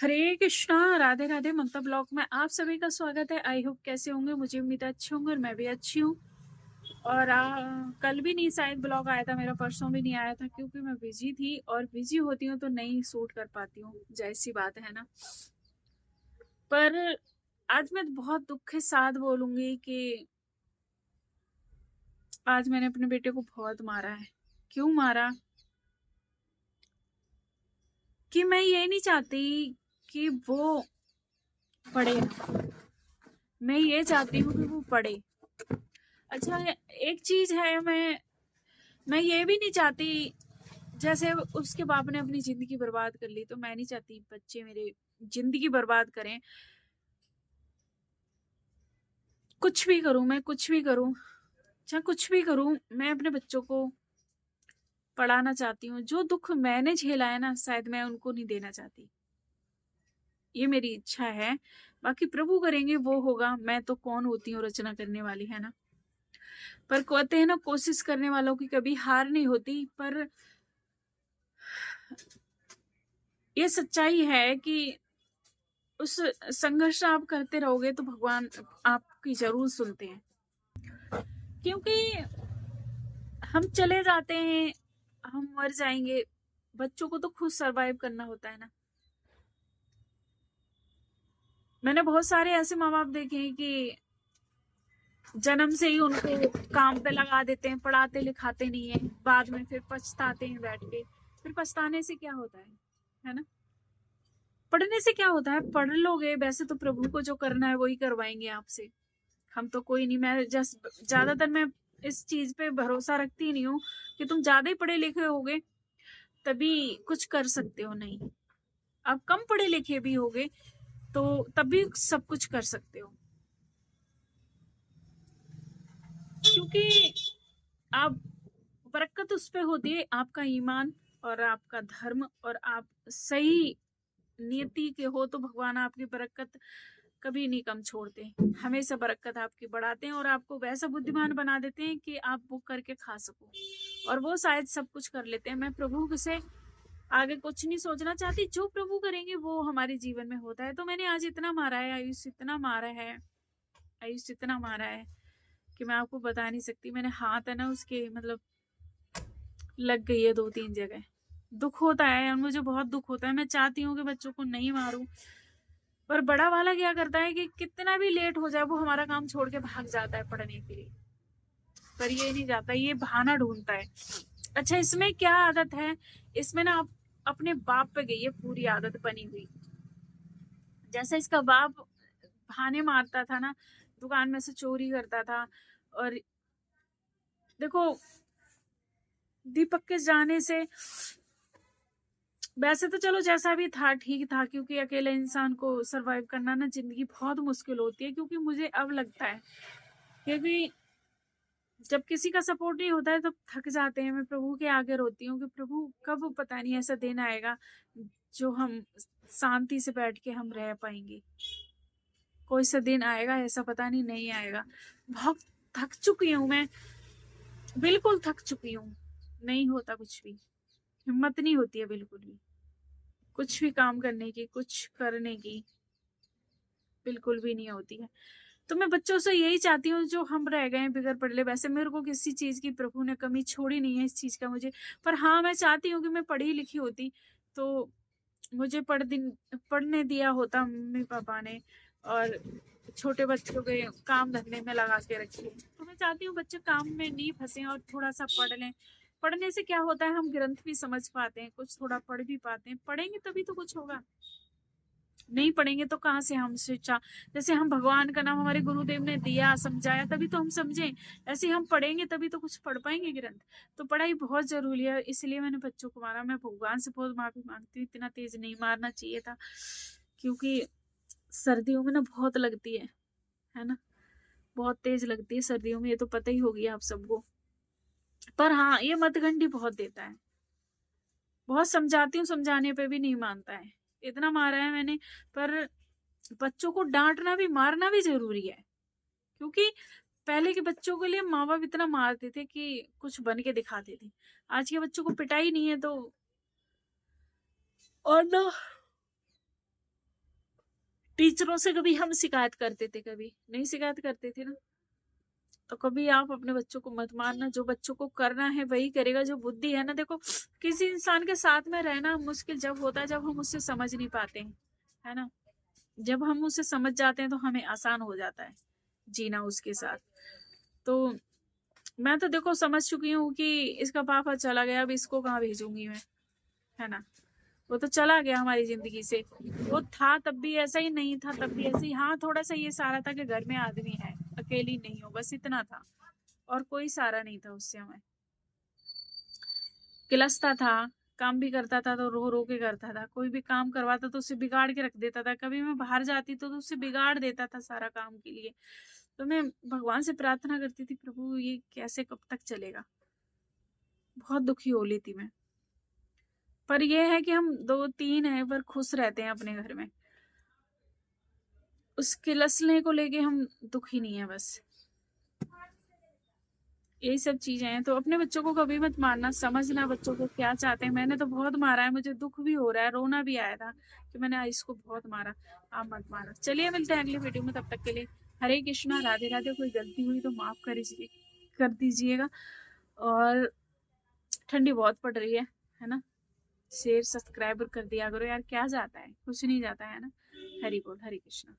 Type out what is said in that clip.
हरे कृष्णा, राधे राधे। ममता blog में आप सभी का स्वागत है। आई होप कैसे होंगे, मुझे उम्मीद है अच्छे होंगे और मैं भी अच्छी हूँ। और कल भी नहीं शायद ब्लॉग आया था मेरा, परसों भी नहीं आया था क्योंकि मैं बिजी थी, और बिजी होती हूँ तो नहीं शूट कर पाती हूँ, जैसी बात है ना। पर आज मैं बहुत दुख के साथ बोलूंगी कि आज मैंने अपने बेटे को बहुत मारा है। क्यों मारा? कि मैं ये नहीं चाहती कि वो पढ़े, मैं ये चाहती हूँ कि वो पढ़े। अच्छा, एक चीज है, मैं ये भी नहीं चाहती, जैसे उसके बाप ने अपनी जिंदगी बर्बाद कर ली तो मैं नहीं चाहती बच्चे मेरे जिंदगी बर्बाद करें। कुछ भी करूं, मैं कुछ भी करूं, चाहे कुछ भी करूं, मैं अपने बच्चों को पढ़ाना चाहती हूँ। जो दुख मैंने झेला है ना, शायद मैं उनको नहीं देना चाहती। ये मेरी इच्छा है। बाकी प्रभु करेंगे, वो होगा। मैं तो कौन होती हूँ रचना करने वाली, है ना। पर कहते हैं ना, कोशिश करने वालों की कभी हार नहीं होती। पर ये सच्चाई है कि उस संघर्ष आप करते रहोगे तो भगवान आपकी जरूर सुनते हैं। क्योंकि हम चले जाते हैं, हम मर जाएंगे, बच्चों को तो खुद सरवाइव करना होता है ना। मैंने बहुत सारे ऐसे माँ बाप देखे हैं कि जन्म से ही उनको काम पे लगा देते हैं, पढ़ाते लिखाते नहीं है, बाद में फिर पछताते हैं बैठ के। फिर पछताने से क्या होता है ना। पढ़ने से क्या होता है? पढ़ लोगे वैसे तो प्रभु को जो करना है वही करवाएंगे आपसे। हम तो कोई नहीं। मैं जस्ट ज्यादातर मैं इस चीज पे भरोसा रखती नहीं हूँ कि तुम ज्यादा ही पढ़े लिखे होगे तभी कुछ कर सकते हो। नहीं, आप कम पढ़े लिखे भी होगे तो तभी सब कुछ कर सकते हो। क्योंकि आप बरकत उस पे होती है आपका ईमान और आपका धर्म, और आप सही नियति के हो तो भगवान आपकी बरकत कभी नहीं कम छोड़ते। हमेशा बरकत आपकी बढ़ाते हैं और आपको वैसा बुद्धिमान बना देते हैं कि आप वो करके खा सको। और वो शायद सब कुछ कर लेते हैं। मैं प्रभु से आगे कुछ नहीं सोचना चाहती। जो प्रभु करेंगे वो हमारे जीवन में होता है। तो मैंने आज इतना मारा है, आयुष इतना मारा है, आयुष इतना मारा है कि मैं आपको बता नहीं सकती। मैंने हाथ है ना उसके, मतलब लग गई है 2-3 जगह। दुख होता है और मुझे बहुत दुख होता है। मैं चाहती हूँ कि बच्चों को नहीं मारूं, पर बड़ा वाला क्या करता है कि कितना भी लेट हो जाए वो हमारा काम छोड़ के भाग जाता है पढ़ने के लिए। पर ये नहीं जाता, ये बहाना ढूंढता है। अच्छा, इसमें क्या आदत है? इसमें ना आप अपने बाप पे गई है पूरी आदत बनी हुई। जैसा इसका बाप बहाने मारता था ना, दुकान में से चोरी करता था। और देखो, दीपक के जाने से वैसे तो चलो जैसा भी था ठीक था, क्योंकि अकेले इंसान को सरवाइव करना ना जिंदगी बहुत मुश्किल होती है। क्योंकि मुझे अब लगता है, क्योंकि जब किसी का सपोर्ट नहीं होता है तो थक जाते हैं। मैं प्रभु के आगे रोती हूँ कि प्रभु कब, पता नहीं ऐसा दिन आएगा जो हम शांति से बैठ के हम रह पाएंगे। कोई सा दिन आएगा ऐसा, पता नहीं, नहीं आएगा। बहुत थक चुकी हूँ मैं, बिल्कुल थक चुकी हूँ। नहीं होता कुछ भी, हिम्मत नहीं होती है बिल्कुल भी कुछ भी काम करने की, कुछ करने की बिल्कुल भी नहीं होती है। तो मैं बच्चों से यही चाहती हूँ, जो हम रह गए हैं बिगड़ पड़े। वैसे मेरे को किसी चीज की प्रभु ने कमी छोड़ी नहीं है इस चीज का मुझे। पर हाँ, मैं चाहती हूँ कि मैं पढ़ी लिखी होती तो मुझे पढ़ने दिया होता मम्मी पापा ने, और छोटे बच्चों के काम धंधे में लगा के रखिए। तो मैं चाहती हूँ बच्चे काम में नहीं फंसे और थोड़ा सा पढ़ लें। पढ़ने से क्या होता है, हम ग्रंथ भी समझ पाते हैं, कुछ थोड़ा पढ़ भी पाते हैं। पढ़ेंगे तभी तो कुछ होगा, नहीं पढ़ेंगे तो कहाँ से हम शिक्षा। जैसे हम भगवान का नाम हमारे गुरुदेव ने दिया, समझाया, तभी तो हम समझे। ऐसे हम पढ़ेंगे तभी तो कुछ पढ़ पाएंगे ग्रंथ। तो पढ़ाई बहुत जरूरी है, इसलिए मैंने बच्चों को मारा। मैं भगवान से बहुत माफी मांगती हूँ, इतना तेज नहीं मारना चाहिए था। क्योंकि सर्दियों में ना बहुत लगती है ना, बहुत तेज लगती है सर्दियों में, ये तो पता ही होगी आप सबको। पर हाँ, ये मतघंटी बहुत देता है। बहुत समझाती हूँ, समझाने पे भी नहीं मानता है। इतना मारा है मैंने। पर बच्चों को डांटना भी मारना भी जरूरी है। क्योंकि पहले के बच्चों के लिए माँ बाप इतना मारते थे कि कुछ बन के दिखाते थे। आज के बच्चों को पिटाई नहीं है तो, और ना टीचरों से कभी हम शिकायत करते थे? कभी नहीं शिकायत करते थे ना। तो कभी आप अपने बच्चों को मत मारना, जो बच्चों को करना है वही करेगा। जो बुद्धि है ना, देखो किसी इंसान के साथ में रहना मुश्किल जब होता है जब हम उससे समझ नहीं पाते हैं, है ना। जब हम उसे समझ जाते हैं तो हमें आसान हो जाता है जीना उसके साथ। तो मैं तो देखो समझ चुकी हूँ कि इसका पापा चला गया, अब इसको कहाँ भेजूंगी मैं, है ना। वो तो चला गया हमारी जिंदगी से। वो था तब भी ऐसा ही, नहीं था तब भी ऐसे ही। हाँ, थोड़ा सा ये सहारा था कि घर में आदमी है, अकेली नहीं हो, बस इतना था। और कोई सहारा नहीं था उससे हमें। किलसता था, काम भी करता था तो रो रो के करता था। कोई भी काम करवाता तो उसे बिगाड़ के रख देता था। कभी मैं बाहर जाती तो उसे बिगाड़ देता था सारा काम के लिए। तो मैं भगवान से प्रार्थना करती थी, प्रभु ये कैसे कब तक चलेगा। बहुत दुखी हो ली थी मैं। पर ये है कि हम दो तीन हैं पर खुश रहते हैं अपने घर में। उस किलसने को लेके हम दुखी नहीं है बस। यही सब चीजें हैं। तो अपने बच्चों को कभी मत मारना, समझना बच्चों को क्या चाहते हैं। मैंने तो बहुत मारा है, मुझे दुख भी हो रहा है, रोना भी आया था कि मैंने इसको बहुत मारा। आप मत मारा। चलिए मिलते हैं अगली वीडियो में, तब तक के लिए हरे कृष्णा, राधे राधे। कोई गलती हुई तो माफ कर दीजिएगा। और ठंडी बहुत पड़ रही है ना। शेयर सब्सक्राइब कर दिया करो यार, क्या जाता है, कुछ नहीं जाता है ना। हरि बोल, हरे कृष्णा।